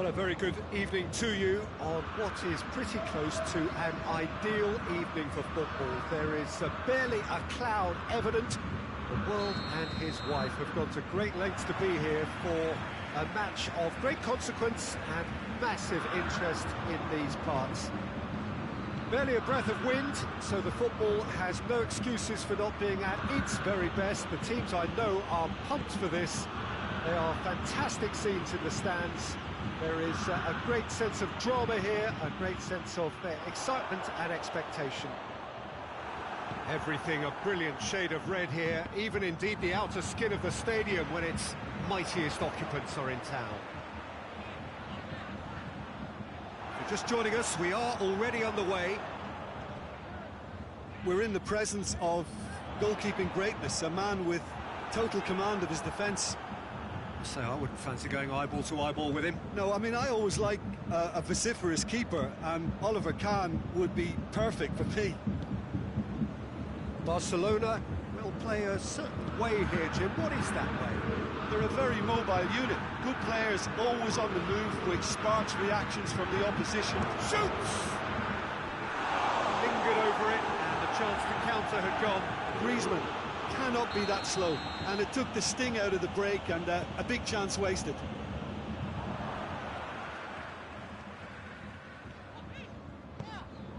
Well, a very good evening to you on what is pretty close to an ideal evening for football. There is barely a cloud evident. The world and his wife have gone to great lengths to be here for a match of great consequence and massive interest in these parts. Barely a breath of wind, so the football has no excuses for not being at its very best. The teams I know are pumped for this. They are fantastic scenes in the stands. There is a great sense of drama here, a great sense of excitement and expectation. Everything a brilliant shade of red here, even indeed the outer skin of the stadium when its mightiest occupants are in town. If you're just joining us, we are already underway. We're in the presence of goalkeeping greatness, a man with total command of his defence. So I wouldn't fancy going eyeball to eyeball with him. No, I mean, I always like a vociferous keeper, and Oliver Kahn would be perfect for me. Barcelona will play a certain way here, Jim. What is that way? They're a very mobile unit. Good players, always on the move, which sparks reactions from the opposition. Shoots! Lingered over it, and the chance to counter had gone. Griezmann cannot be that slow, and it took the sting out of the break, and a big chance wasted.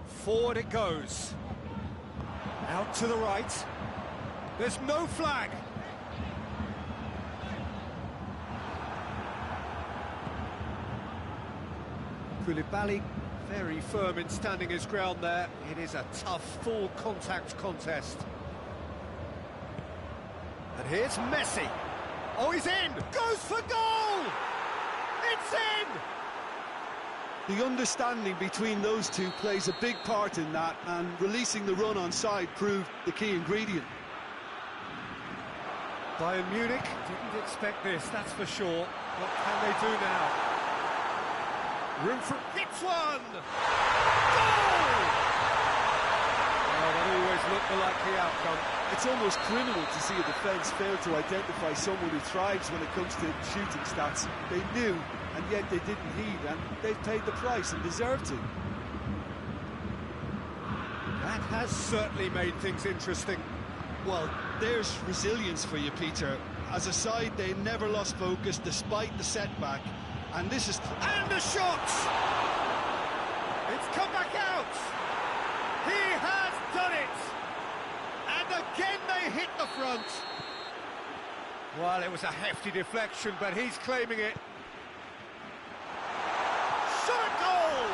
Forward it goes. Out to the right. There's no flag. Koulibaly very firm in standing his ground there. It is a tough full contact contest. And here's Messi. Oh, he's in! Goes for goal! It's in! The understanding between those two plays a big part in that, and releasing the run on side proved the key ingredient. Bayern Munich didn't expect this, that's for sure. What can they do now? Room for... Hits one! Goal! Oh, that always looked the likely outcome. It's almost criminal to see a defence fail to identify someone who thrives when it comes to shooting stats. They knew, and yet they didn't heed, and they've paid the price and deserve to. That has certainly made things interesting. Well, there's resilience for you, Peter. As a side, they never lost focus despite the setback, and this is... And the shot! It's come back out! He has done it! And again they hit the front. Well, it was a hefty deflection, but he's claiming it. Shot a goal!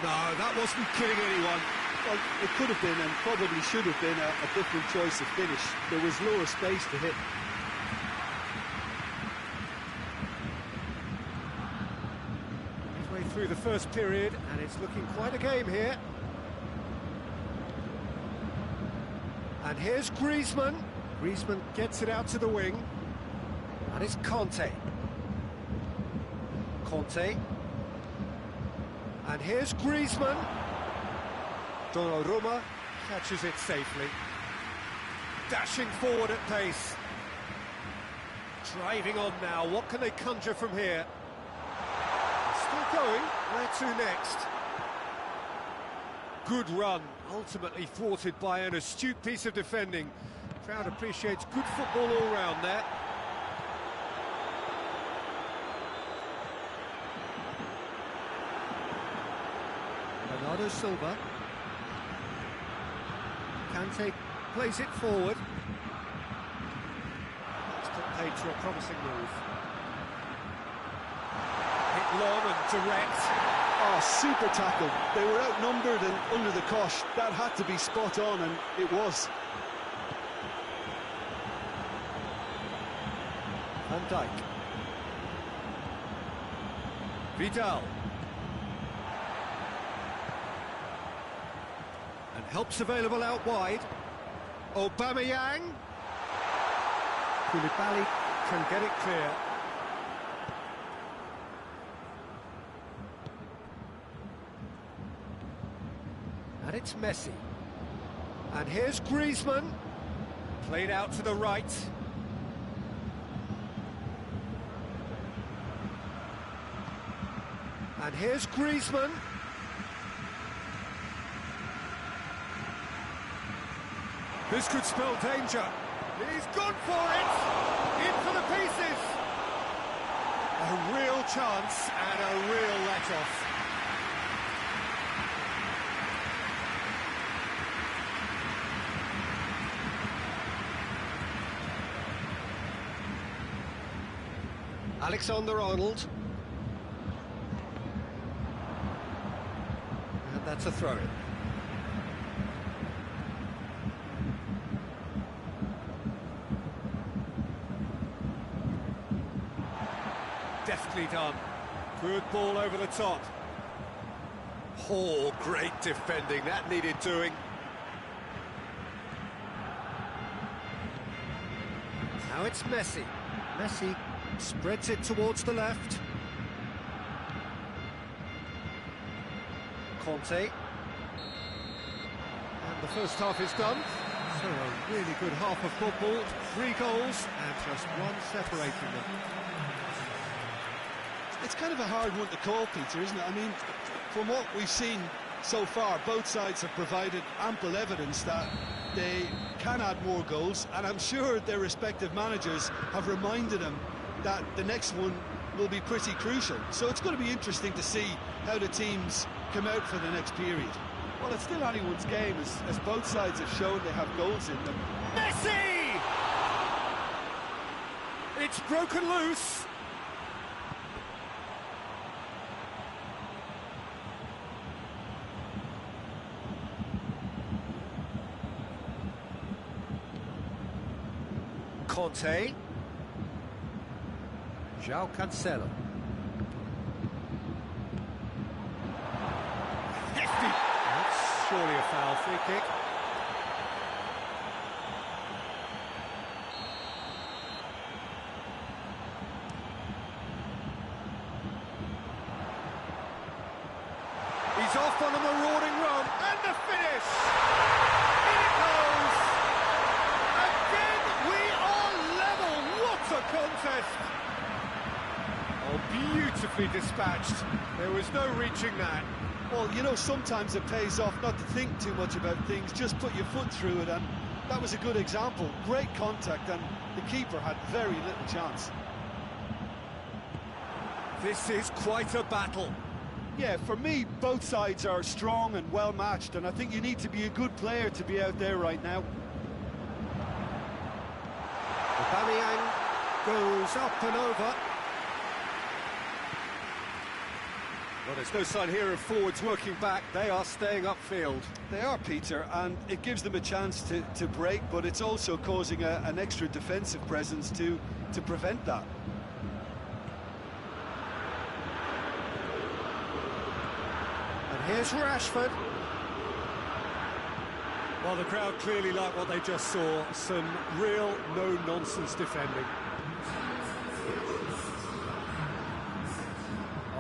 No, that wasn't kidding anyone. Well, it could have been, and probably should have been, a different choice of finish. There was lower space to hit. Midway through the first period, and it's looking quite a game here. And here's Griezmann. Griezmann gets it out to the wing. And it's Conte. Conte. And here's Griezmann. Donnarumma catches it safely. Dashing forward at pace. Driving on now. What can they conjure from here? Still going. Where to next? Good run, ultimately thwarted by an astute piece of defending. Crowd appreciates good football all round there. Bernardo Silva. Kante plays it forward. Still paid to a promising move. Hit long and direct. Oh, super tackle. They were outnumbered and under the cosh. That had to be spot on, and it was. Van Dijk. Vidal. And help's available out wide. Aubameyang. Koulibaly can get it clear. And it's Messi. And here's Griezmann. Played out to the right. And here's Griezmann. This could spell danger. He's gone for it! In for the pieces! A real chance and a real let-off. Alexander-Arnold. And that's a throw-in. Deftly done. Good ball over the top. Oh, great defending. That needed doing. Now it's Messi. Messi spreads it towards the left. Conte. And the first half is done. So a really good half of football. 3 goals and just one separating them. It's kind of a hard one to call, Peter, isn't it? I mean, from what we've seen so far, both sides have provided ample evidence that they can add more goals, and I'm sure their respective managers have reminded them that the next one will be pretty crucial. So it's going to be interesting to see how the teams come out for the next period. Well, it's still anyone's game, as both sides have shown they have goals in them. Messi! It's broken loose. Conte. João Cancelo. Hefty! That's surely a foul. Free kick. He's off on a marauding run, and the finish! In it goes! Again, we are level! What a contest! Oh, beautifully dispatched. There was no reaching that. Well, you know, sometimes it pays off not to think too much about things, just put your foot through it, and that was a good example. Great contact, and the keeper had very little chance. This is quite a battle. Yeah, for me, both sides are strong and well-matched, and I think you need to be a good player to be out there right now. Aubameyang goes up and over. Well, there's no sign here of forwards working back. They are staying upfield. They are, Peter, and it gives them a chance to break, but it's also causing an extra defensive presence to prevent that. And here's Rashford. Well, the crowd clearly like what they just saw. Some real no-nonsense defending.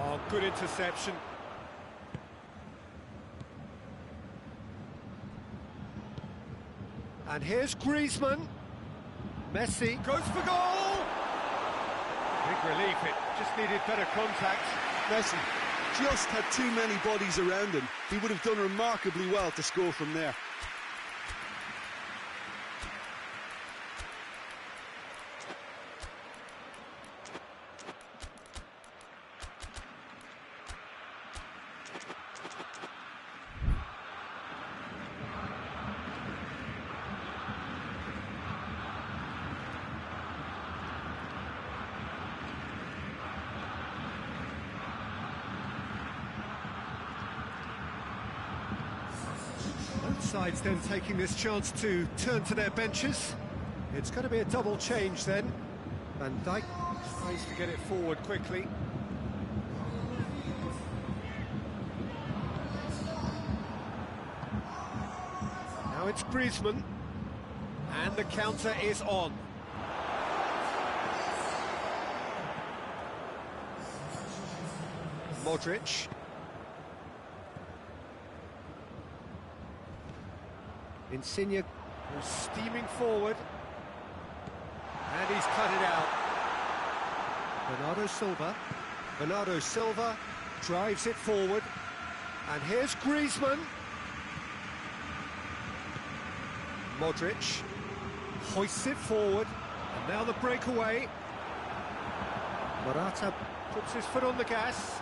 Oh, good interception. And here's Griezmann. Messi goes for goal! Big relief, it just needed better contact. Messi just had too many bodies around him. He would have done remarkably well to score from there. Both sides then taking this chance to turn to their benches. It's going to be a double change then. Van Dijk tries to get it forward quickly. Now it's Griezmann. And the counter is on. Modric. Insigne was steaming forward. And he's cut it out. Bernardo Silva. Drives it forward. And here's Griezmann. Modric hoists it forward. And now the breakaway. Morata puts his foot on the gas.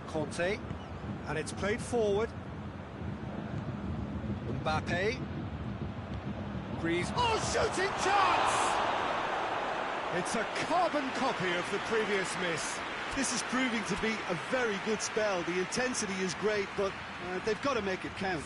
Conte. And it's played forward. Mbappe. Griezmann. Oh, shooting chance! It's a carbon copy of the previous miss. This is proving to be a very good spell. The intensity is great, but they've got to make it count.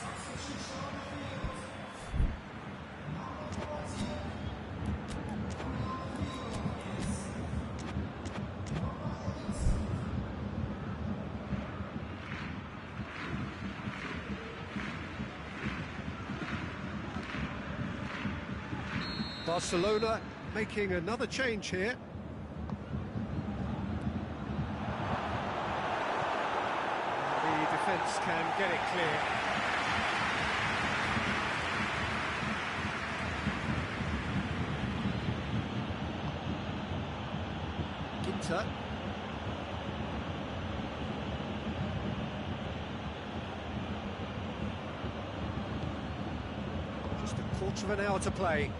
Barcelona making another change here. The defence can get it clear. Ginter. Just a quarter of an hour to play.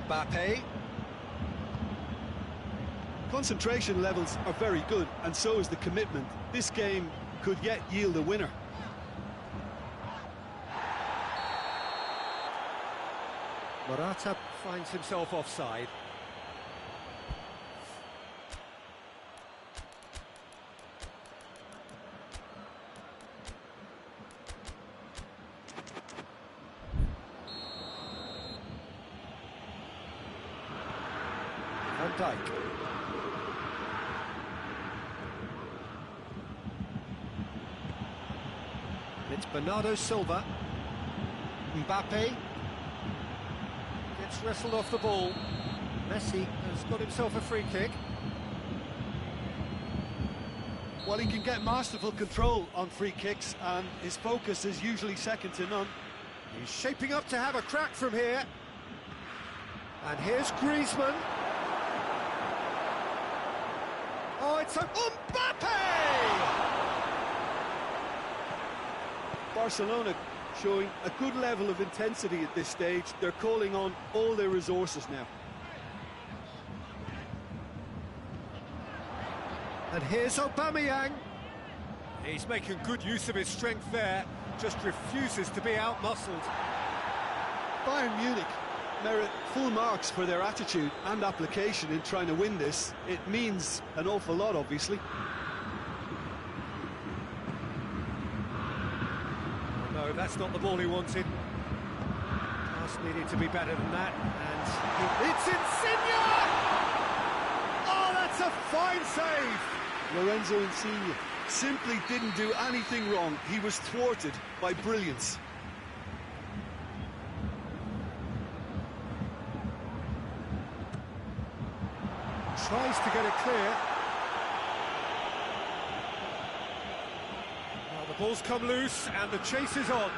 Mbappe. Concentration levels are very good, and so is the commitment. This game could yet yield a winner. Morata finds himself offside. Van Dijk. It's Bernardo Silva. Mbappe gets wrestled off the ball. Messi has got himself a free kick. Well, he can get masterful control on free kicks, and his focus is usually second to none. He's shaping up to have a crack from here. And here's Griezmann. Oh, it's a Mbappe! Barcelona showing a good level of intensity at this stage. They're calling on all their resources now. And here's Aubameyang. He's making good use of his strength there, just refuses to be out-muscled. Bayern Munich merit full marks for their attitude and application in trying to win this. It means an awful lot, obviously. No, that's not the ball he wanted. Pass needed to be better than that, and it's Insigne! Oh, that's a fine save! Lorenzo Insigne simply didn't do anything wrong. He was thwarted by brilliance. Tries to get it clear. Well, the ball's come loose and the chase is on.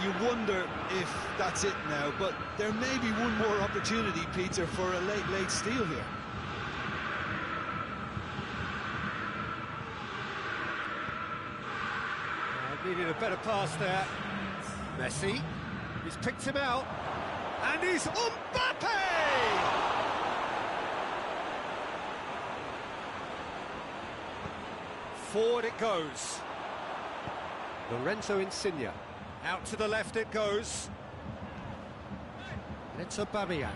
You wonder if that's it now, but there may be one more opportunity, Peter, for a late steal here. Needed a better pass there. Messi, he's picked him out, and he's Mbappe! Forward it goes. Lorenzo Insigne. Out to the left it goes. And it's Aubameyang.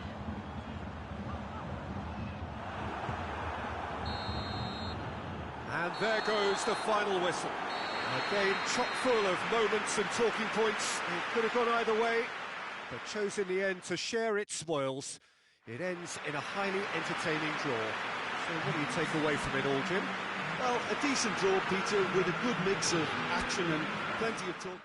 And there goes the final whistle. A game chock full of moments and talking points. It could have gone either way, but chose in the end to share its spoils. It ends in a highly entertaining draw. So what do you take away from it all, Jim? Well, a decent draw, Peter, with a good mix of action and plenty of talking.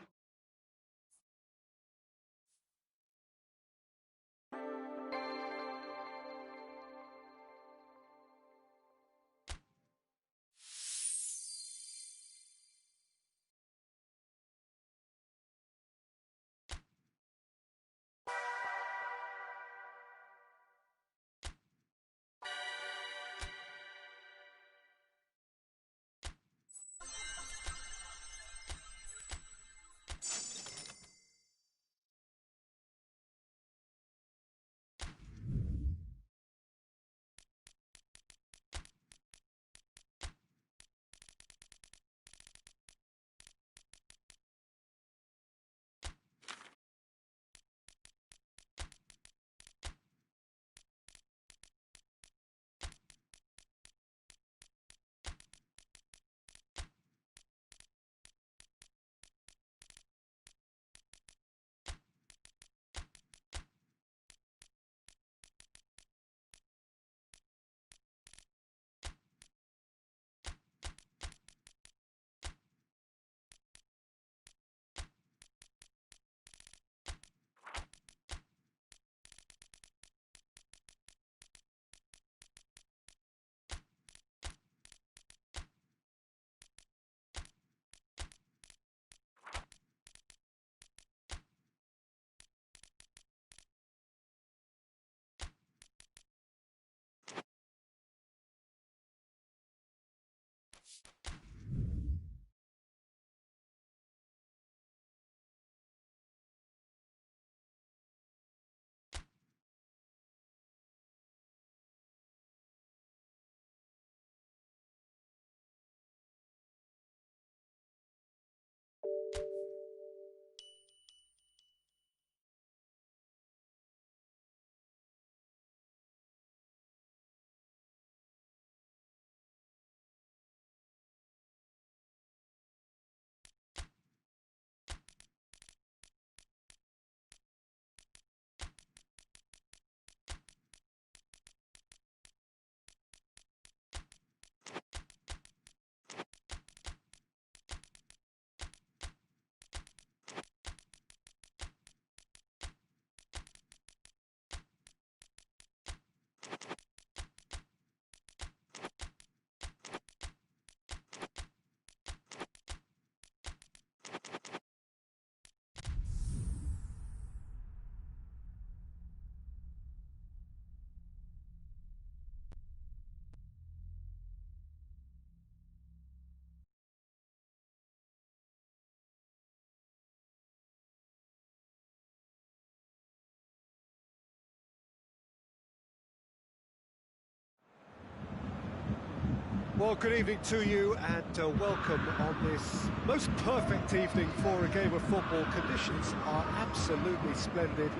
Well, good evening to you and welcome on this most perfect evening for a game of football. Conditions are absolutely splendid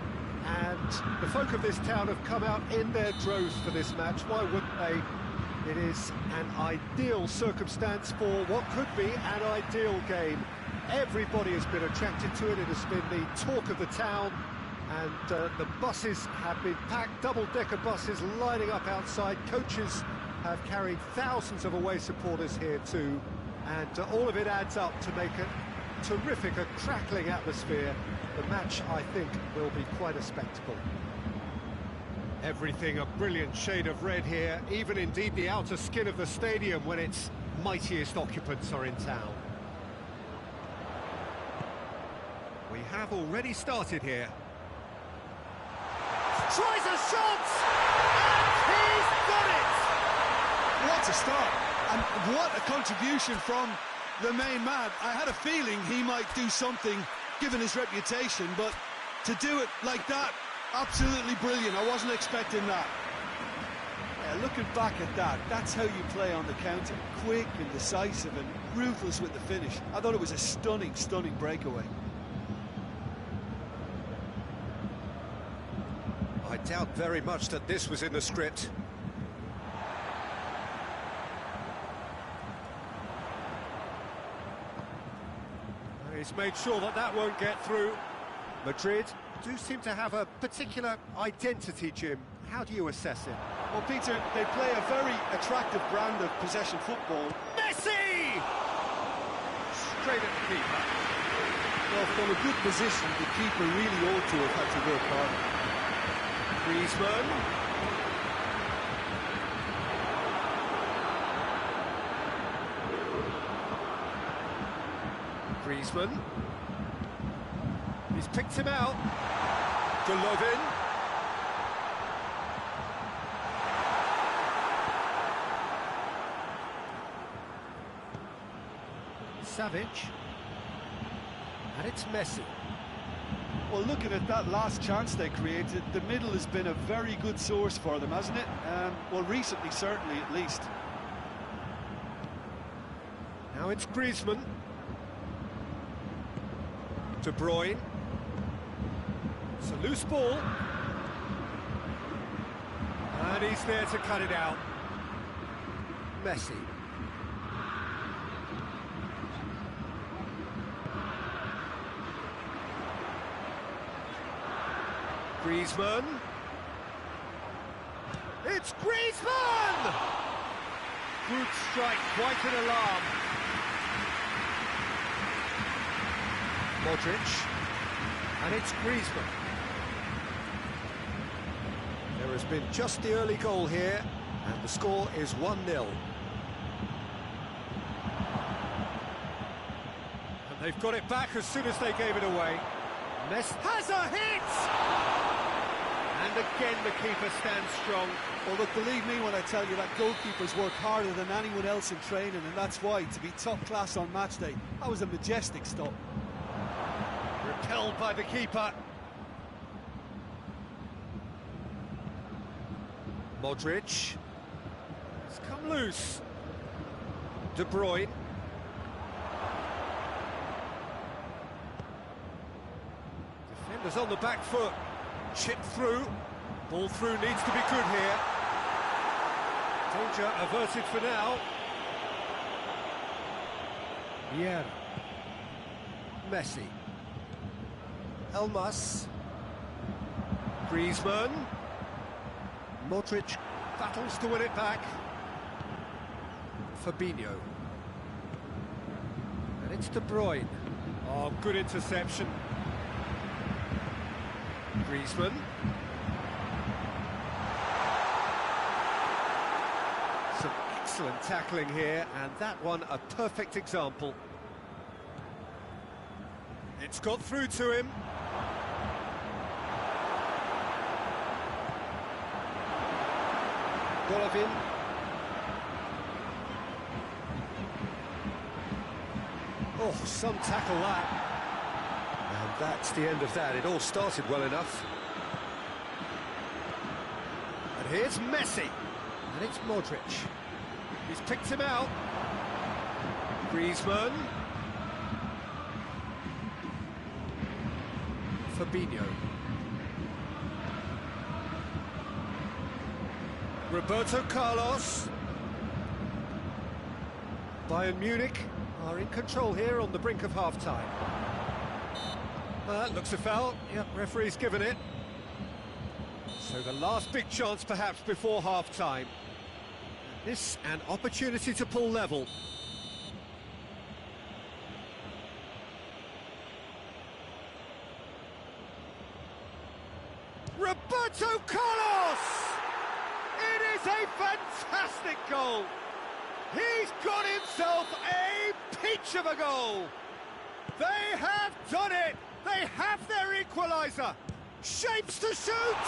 and the folk of this town have come out in their droves for this match. Why wouldn't they? It is an ideal circumstance for what could be an ideal game. Everybody has been attracted to it. It has been the talk of the town and the buses have been packed, double-decker buses lining up outside. Coaches have carried thousands of away supporters here too, and all of it adds up to make a terrific, a crackling atmosphere. The match, I think, will be quite a spectacle. Everything a brilliant shade of red here, even indeed the outer skin of the stadium when its mightiest occupants are in town. We have already started here. Tries a shot! And he's got it! What a start, and what a contribution from the main man. I had a feeling he might do something, given his reputation, but to do it like that, absolutely brilliant. I wasn't expecting that. Yeah, looking back at that, that's how you play on the counter. Quick and decisive and ruthless with the finish. I thought it was a stunning, stunning breakaway. I doubt very much that this was in the script. He's made sure that that won't get through. Madrid do seem to have a particular identity, Jim. How do you assess it? Well, Peter, they play a very attractive brand of possession football. Messi! Straight at the keeper. Well, from a good position, the keeper really ought to have had to work harder. Griezmann. Griezmann. He's picked him out. Golovin. Savic. And it's Messi. Well, looking at that last chance they created, the middle has been a very good source for them, hasn't it? Well, recently, certainly, at least. Now it's Griezmann. De Bruyne. It's a loose ball. And he's there to cut it out. Messi. Griezmann. It's Griezmann! Good strike, quite an alarm. Modric. And it's Griezmann. There has been just the early goal here, and the score is 1-0. And they've got it back as soon as they gave it away. Messi has a hit! And again the keeper stands strong. Well, look, believe me when I tell you that goalkeepers work harder than anyone else in training, and that's why, to be top class on match day, that was a majestic stop. Repelled by the keeper. Modric. It's come loose. De Bruyne. Defenders on the back foot. Chip through. Ball through needs to be good here. Danger averted for now. Vieira. Messi. Elmas. Griezmann. Modric battles to win it back. Fabinho. And it's De Bruyne. Oh, good interception. Griezmann. Some excellent tackling here, and that one a perfect example. It's got through to him. Golovin. Oh, some tackle that. And that's the end of that. It all started well enough. And here's Messi. And it's Modric. He's picked him out. Griezmann. Fabinho. Roberto Carlos. Bayern Munich are in control here on the brink of half-time. Looks a foul. Yep, referee's given it. So the last big chance perhaps before half-time. This an opportunity to pull level. Roberto Carlos! It is a fantastic goal! He's got himself a peach of a goal! They have done it! They have their equaliser! Shapes to shoot!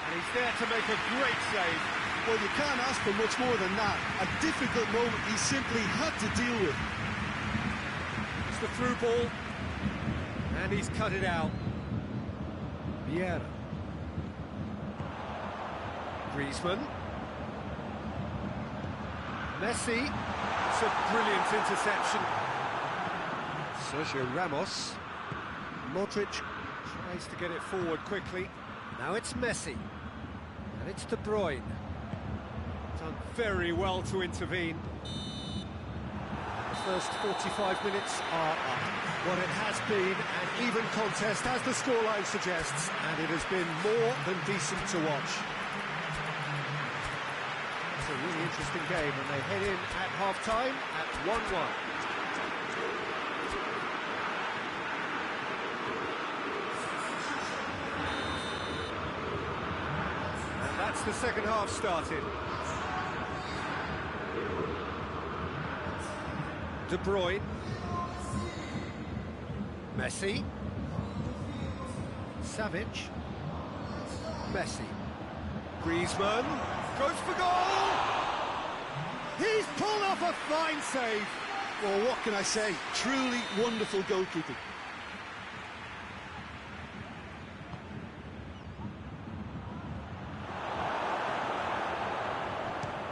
And he's there to make a great save. Well, you can't ask for much more than that. A difficult moment he simply had to deal with. It's the through ball. And he's cut it out. Vieira. Griezmann. Messi. It's a brilliant interception. Sergio Ramos. Modric tries to get it forward quickly. Now it's Messi. And it's De Bruyne. Done very well to intervene. The first 45 minutes are up. What it has been an even contest, as the scoreline suggests, and it has been more than decent to watch. It's a really interesting game, and they head in at half-time at 1-1. And that's the second half started. De Bruyne. Messi. Savic. Messi. Griezmann. Goes for goal! He's pulled off a fine save. Well, what can I say? Truly wonderful goalkeeping.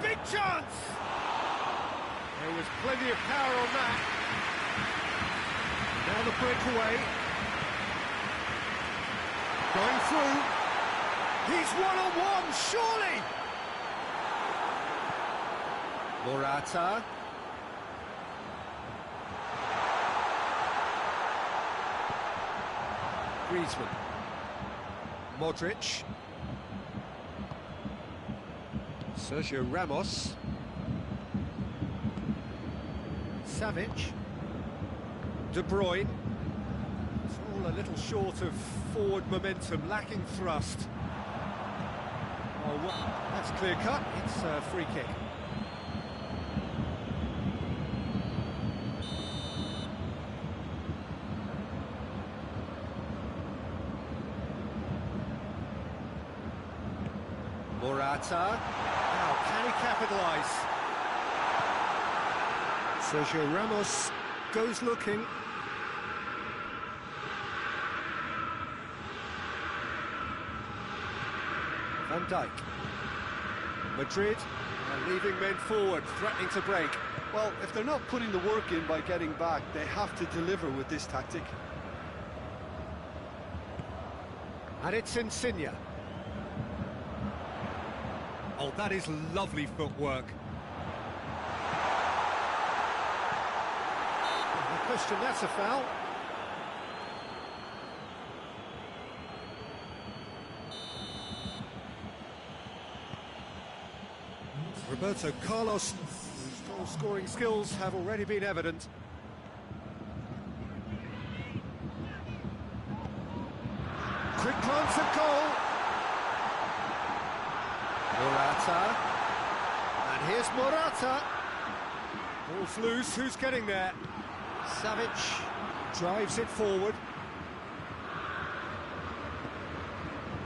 Big chance! There was plenty of power on that. Now the breakaway. Going through. He's one-on-one, surely! Morata. Griezmann. Modric. Sergio Ramos. Savic. De Bruyne. It's all a little short of forward momentum, lacking thrust. Oh, well, that's clear cut. It's a free kick. Morata. Now, can he capitalise? Sergio Ramos goes looking. Van Dijk. Madrid are leaving men forward, threatening to break. Well, if they're not putting the work in by getting back, they have to deliver with this tactic. And it's Insigne. Oh, that is lovely footwork. No question, that's a foul. Roberto Carlos, whose goal-scoring skills have already been evident. Quick glance at goal. Morata. And here's Morata. Ball's loose, who's getting there? Savic drives it forward.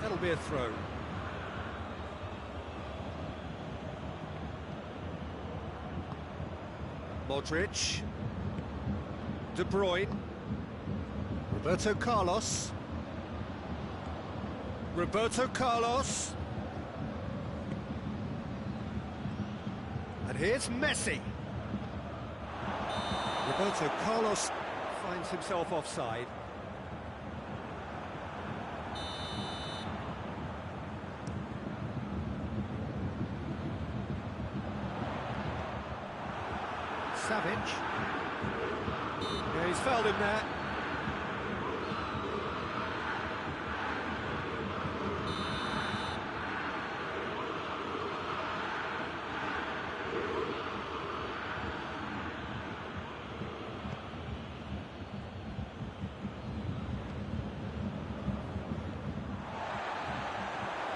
That'll be a throw. Modric. De Bruyne. Roberto Carlos. Roberto Carlos. And here's Messi. Roberto Carlos finds himself offside. Savic. Yeah, he's fouled him there.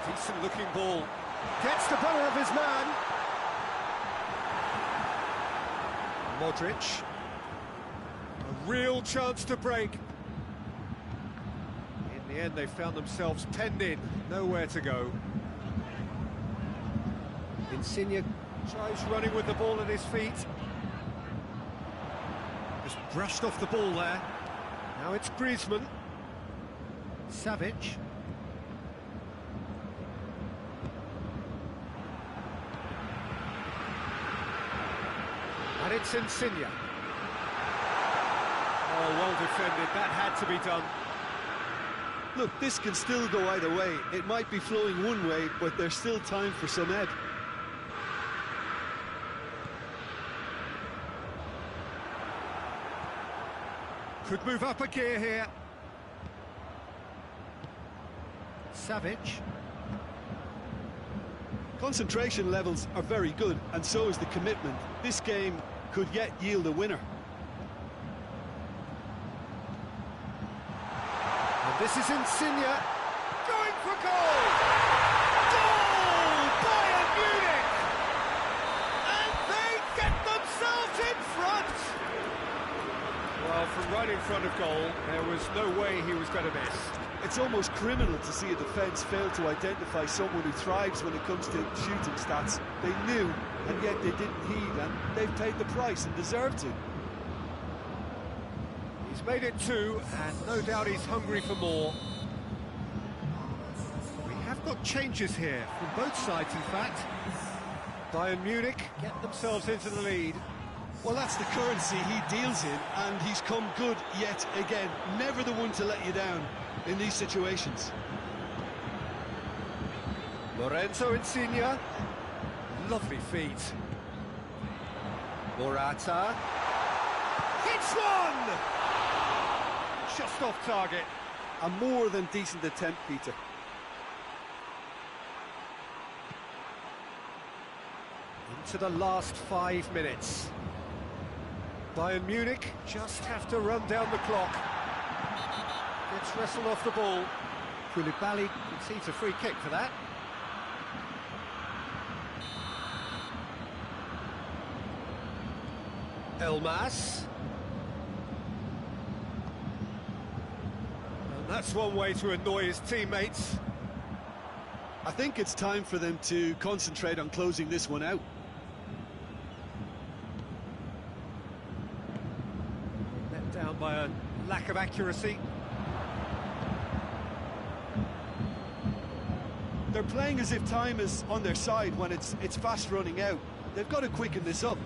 Decent looking ball. Gets the better of his man. Modric. A real chance to break. In the end, they found themselves penned in. Nowhere to go. Insigne tries running with the ball at his feet. Just brushed off the ball there. Now it's Griezmann. Savic. And it's Insigne. Oh, well defended. That had to be done. Look, this can still go either way. It might be flowing one way, but there's still time for some ebb. Could move up a gear here. Savic. Concentration levels are very good, and so is the commitment. This game could yet yield a winner. And this is Insigne going for goal! Goal! Bayern Munich! And they get themselves in front! Well, from right in front of goal, there was no way he was going to miss. It's almost criminal to see a defence fail to identify someone who thrives when it comes to shooting stats. They knew, and yet they didn't heed, and they've paid the price and deserve to. He's made it two, and no doubt he's hungry for more. We have got changes here, from both sides in fact. Bayern Munich get themselves into the lead. Well, that's the currency he deals in, and he's come good yet again. Never the one to let you down in these situations. Lorenzo Insigne. Lovely feet. Morata. Hits one! Just off target. A more than decent attempt, Peter. Into the last 5 minutes. Bayern Munich just have to run down the clock. Gets wrestled off the ball. Koulibaly concedes a free kick for that. Elmas. And that's one way to annoy his teammates. I think it's time for them to concentrate on closing this one out. Let down by a lack of accuracy. They're playing as if time is on their side when it's fast running out. They've got to quicken this up.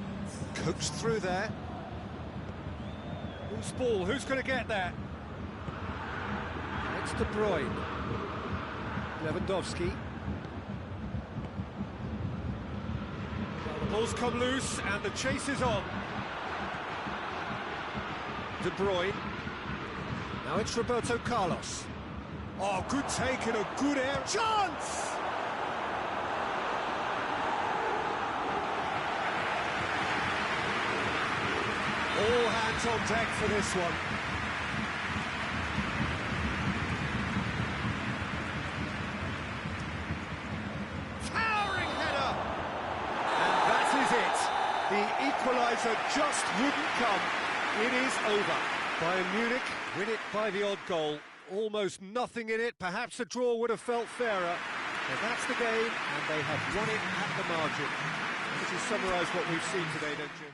Coaxed through there. Who's ball? Who's going to get there? It's De Bruyne. Lewandowski. Well, the ball's come loose and the chase is on. De Bruyne. Now it's Roberto Carlos. Oh, good take and a good air. Chance! All hands on deck for this one. Towering header! And that is it. The equaliser just wouldn't come. It is over. Bayern Munich win it by the odd goal. Almost nothing in it. Perhaps a draw would have felt fairer. But that's the game, and they have won it at the margin. This is summarise what we've seen today, don't you?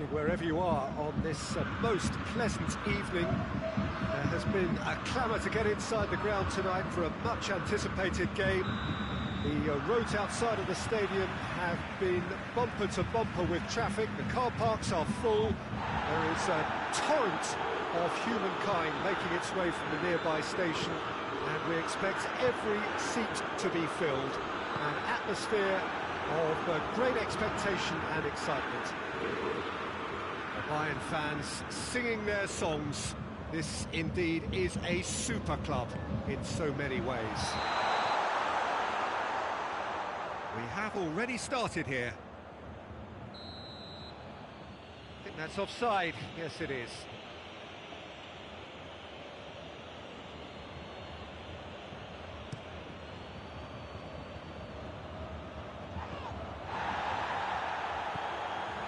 morning, wherever you are on this most pleasant evening. There has been a clamour to get inside the ground tonight for a much-anticipated game. The roads outside of the stadium have been bumper to bumper with traffic. The car parks are full. There is a torrent of humankind making its way from the nearby station, and we expect every seat to be filled. An atmosphere of great expectation and excitement. The Bayern fans singing their songs. This indeed is a super club in so many ways. We have already started here. I think that's offside. Yes, it is.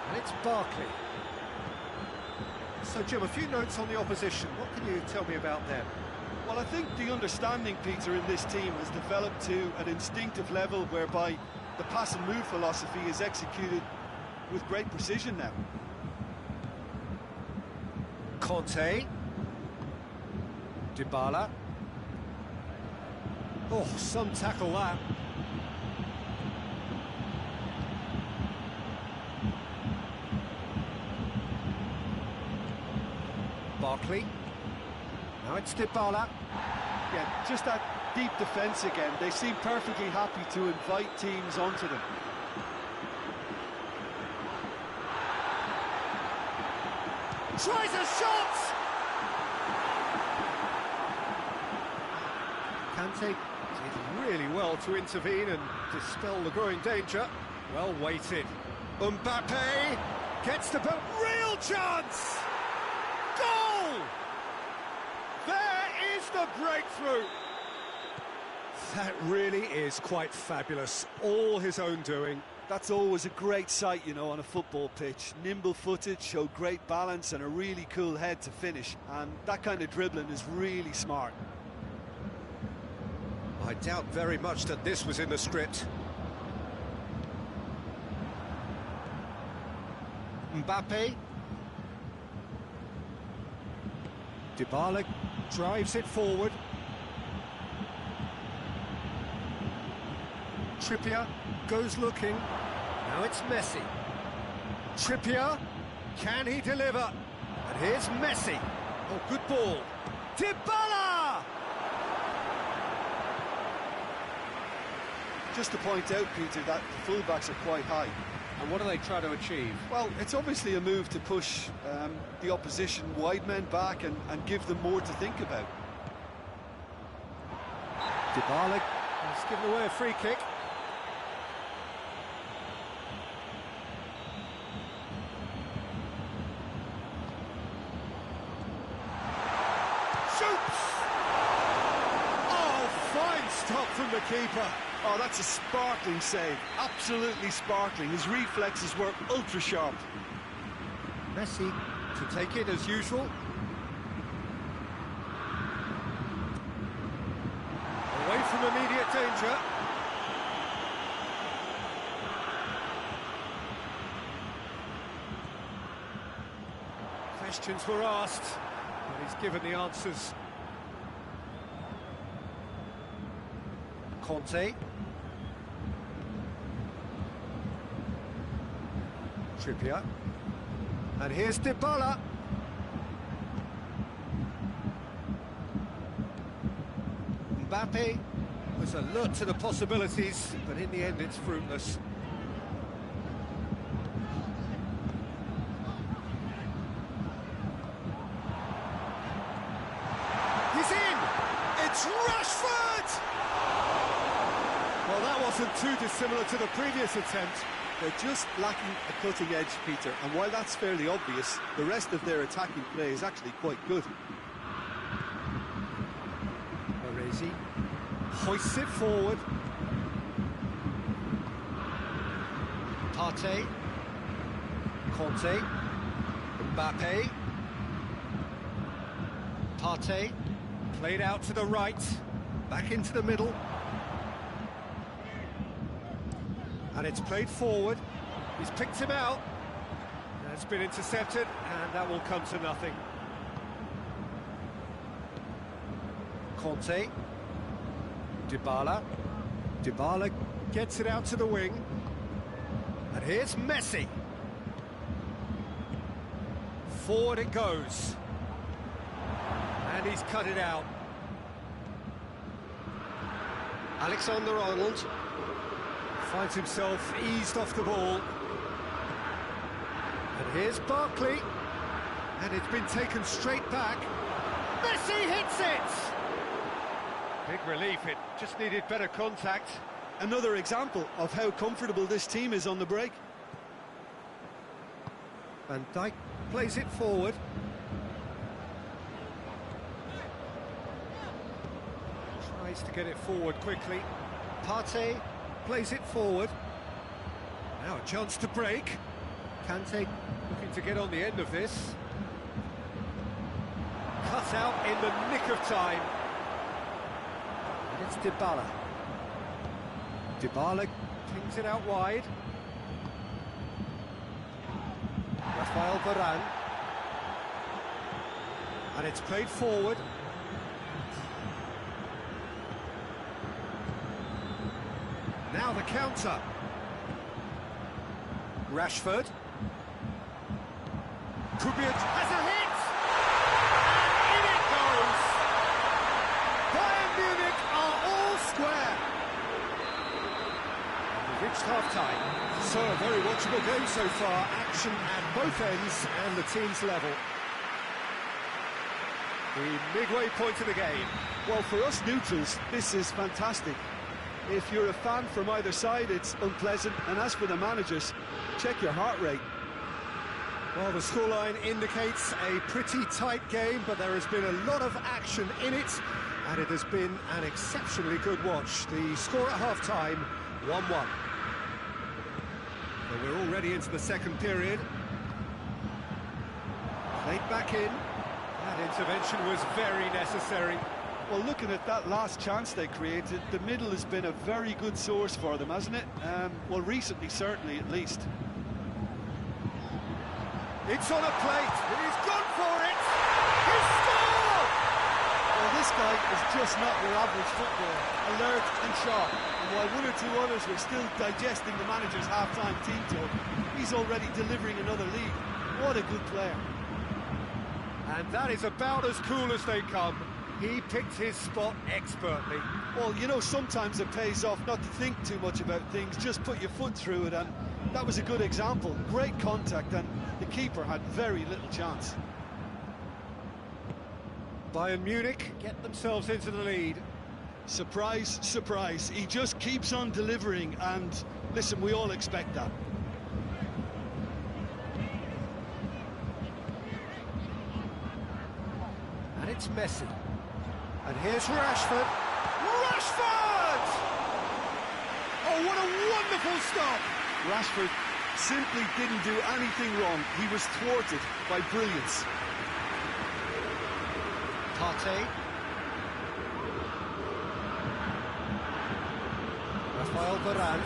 And it's Barkley. So, Jim, a few notes on the opposition. What can you tell me about them? Well, I think the understanding, Peter, in this team has developed to an instinctive level whereby the pass and move philosophy is executed with great precision now. Conte. Dybala. Oh, some tackle that. Barkley. Now it's Dybala. Yeah, just that deep defence again. They seem perfectly happy to invite teams onto them. Tries a shot! Kante did really well to intervene and dispel the growing danger. Well weighted. Mbappe gets the ball. Real chance! Goal! There is the breakthrough! That really is quite fabulous. All his own doing. That's always a great sight, you know, on a football pitch. Nimble-footed, showed great balance and a really cool head to finish. And that kind of dribbling is really smart. I doubt very much that this was in the script. Mbappe. Dybala drives it forward. Trippier goes looking. Now it's Messi. Trippier, can he deliver? And here's Messi. Oh, good ball. Dybala! Just to point out, Peter, that the fullbacks are quite high. And what do they try to achieve? Well, it's obviously a move to push the opposition wide men back and give them more to think about. Dybala has given away a free kick. Shoots! Oh, fine stop from the keeper. Oh, that's a sparkling save. Absolutely sparkling. His reflexes were ultra sharp. Messi to take it as usual. Away from immediate danger. Questions were asked, and he's given the answers. Conte. Trippier. And here's Dybala. Mbappe was alert to the possibilities, but in the end it's fruitless. He's in! It's Rashford! Well, that wasn't too dissimilar to the previous attempt. They're just lacking a cutting edge, Peter, and while that's fairly obvious, the rest of their attacking play is actually quite good. Baresi hoists it forward. Partey. Conte. Mbappe. Partey. Played out to the right. Back into the middle. And it's played forward. He's picked him out. That's been intercepted, and that will come to nothing. Conte. Dybala. Dybala gets it out to the wing. And here's Messi. Forward it goes. And he's cut it out. Alexander-Arnold finds himself eased off the ball. And here's Barkley. And it's been taken straight back. Messi hits it! Big relief, it just needed better contact. Another example of how comfortable this team is on the break. Van Dijk plays it forward. Tries to get it forward quickly. Partey plays it forward. Now a chance to break. Kante looking to get on the end of this. Cut out in the nick of time. And it's Dybala. Dybala kings it out wide. Rafael Varane. And it's played forward. Now the counter. Rashford. Could be has a hit! And in it goes! Bayern Munich are all square. We've reached half-time. So a very watchable game so far. Action at both ends and the team's level. The midway point of the game. Well, for us neutrals, this is fantastic. If you're a fan from either side, it's unpleasant. And as for the managers, check your heart rate. Well, the scoreline indicates a pretty tight game, but there has been a lot of action in it, and it has been an exceptionally good watch. The score at half-time, 1-1. So we're already into the second period. Played back in. That intervention was very necessary. Well, looking at that last chance they created, the middle has been a very good source for them, hasn't it? Well, recently, certainly, at least. It's on a plate, and he's gone for it! He scored! Well, this guy is just not your average footballer, alert and sharp. And while one or two others were still digesting the manager's half-time team talk, he's already delivering another lead. What a good player. And that is about as cool as they come. He picked his spot expertly. Well, you know, sometimes it pays off not to think too much about things, just put your foot through it, and that was a good example. Great contact, and the keeper had very little chance. Bayern Munich get themselves into the lead. Surprise, surprise. He just keeps on delivering, and listen, we all expect that. And it's Messi. And here's Rashford. Rashford! Oh, what a wonderful stop! Rashford simply didn't do anything wrong. He was thwarted by brilliance. Partey. Rafael Varane.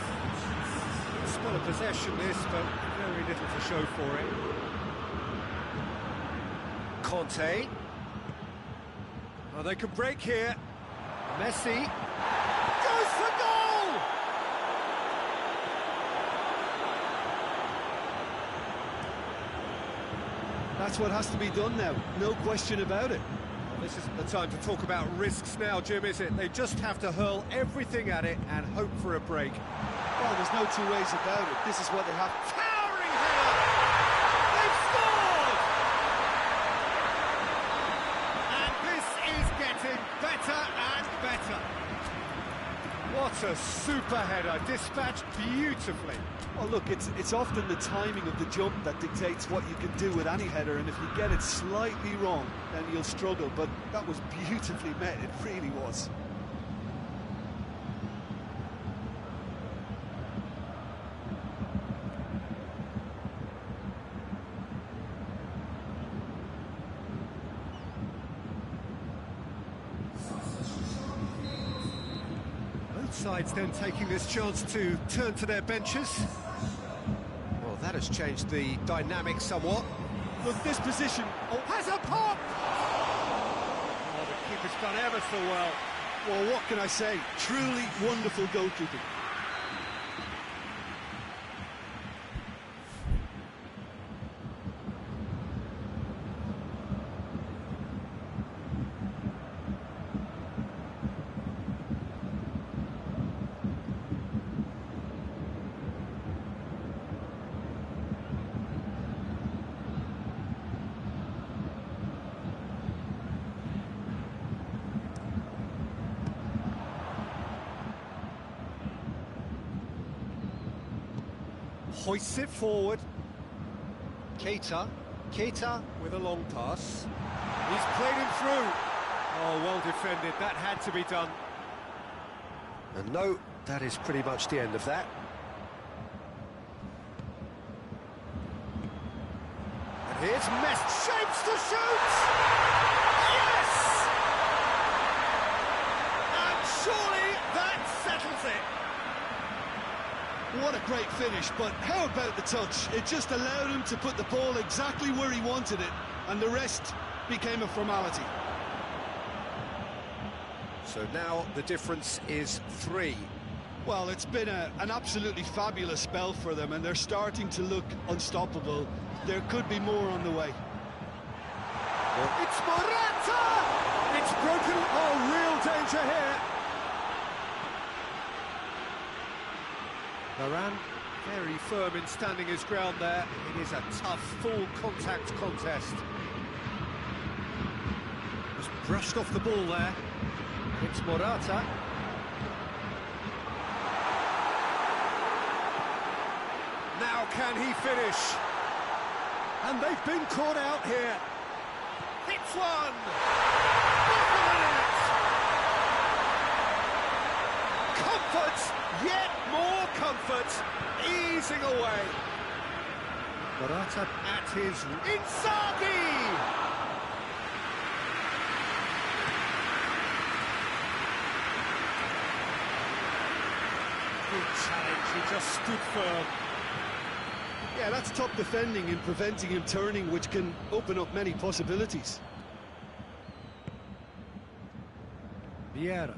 Spell of possession this, but very little to show for it. Conte. Oh, they could break here. Messi goes for goal! That's what has to be done now, no question about it. This isn't the time to talk about risks now, Jim, is it? They just have to hurl everything at it and hope for a break. Well, there's no two ways about it. This is what they have. Towering header! They've scored! And this is getting better and better. What a super header, dispatched beautifully. Well, look, it's often the timing of the jump that dictates what you can do with any header, and if you get it slightly wrong, then you'll struggle, but that was beautifully met, it really was. Both sides then taking this chance to turn to their benches. Well, that That has changed the dynamic somewhat. Look, this position... Oh, has a pop! Oh, the keeper's done ever so well. Well, what can I say? Truly wonderful goalkeeping. Hoists it forward. Keita with a long pass. He's played him through. Oh, well defended. That had to be done. And no, that is pretty much the end of that. And here's Messi. Shapes to shoot! Yes! And surely that settles it. What a great finish, but how about the touch? It just allowed him to put the ball exactly where he wanted it, and the rest became a formality. So now the difference is 3. Well, it's been an absolutely fabulous spell for them, and they're starting to look unstoppable. There could be more on the way. It's Morata! It's broken. Oh, real danger here. Varane, very firm in standing his ground there. It is a tough, full-contact contest. Just brushed off the ball there. It's Morata. Now can he finish? And they've been caught out here. Hits one! Comfort! Yet more comfort, easing away. Morata at his... Inzaghi! Good challenge, he just stood firm. Yeah, that's top defending and preventing him turning, which can open up many possibilities. Vieira.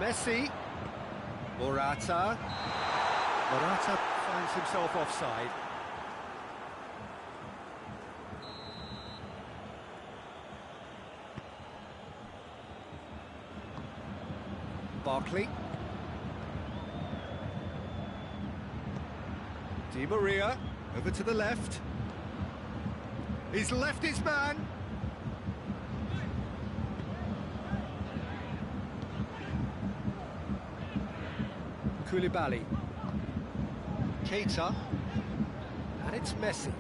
Messi. Morata. Morata finds himself offside. Barkley. Di Maria, over to the left. He's left his man. Koulibaly. Keita. And it's Messi.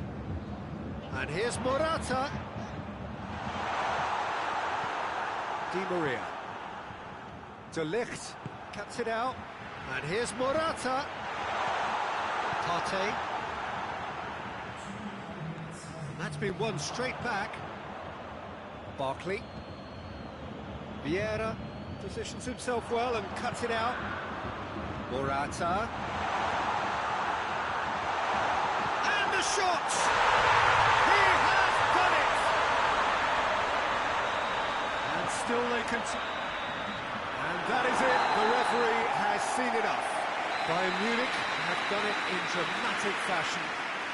And here's Morata. Di Maria. De Ligt cuts it out. And here's Morata. Partey. That's been won straight back. Barkley. Vieira positions himself well and cuts it out. Morata. And the shot! He has done it! And still they continue. And that is it. The referee has seen enough. Bayern Munich have done it in dramatic fashion.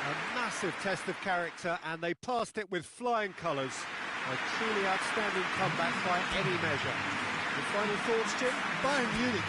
A massive test of character, and they passed it with flying colours. A truly outstanding comeback by any measure. Your final thoughts, Jim? Bayern Munich